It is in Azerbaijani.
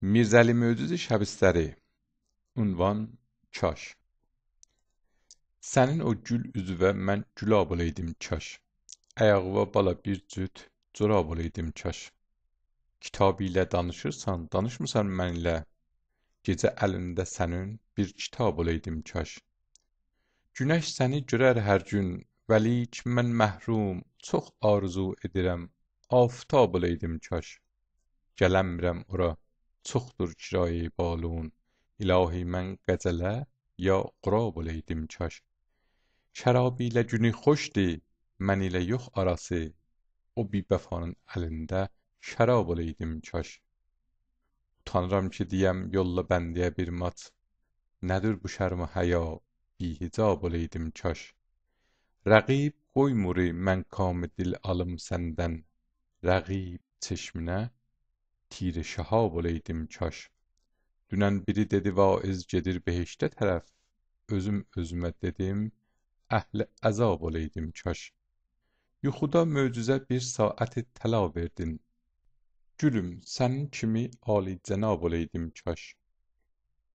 Mirzəli Möcüzü Şəbistəri. Ünvan Kaş. Sənin o gül üzüvə mən gülab olaydım kaş. Ayağıva bala bir cüt corab olaydım kaş. Kitab ilə danışırsan, danışmısan mənlə. Gecə əlində sənin bir kitab olaydım kaş. Günəş səni görər hər gün, vəlik mən məhrum, çox arzu edirəm. Aftab olaydım kaş. Gələmirəm ora, çoxdur kirayə balun. İlahi mən qəzələ ya qurab olaydım kaş. Şərabı ilə günü xoşdi, mən ilə yox arası. O bivəfanın əlində şərab olaydım kaş. Utanıram ki deyəm yolla bəndiyə bir mat. Nədir bu şərm həya, bihicab olaydım kaş. Rəqib qoymur mən kamı dil alım səndən. Rəqib çeşminə tir şəhab olaydım kaş. Dünən biri dedi vaiz gedir behiştə tərəf. Özüm özümə dedim, əhli əzab olaydım kaş. Yuxuda möcüzə bir saəti təla verdin. Gülüm, sənin kimi alicənab olaydım kaş.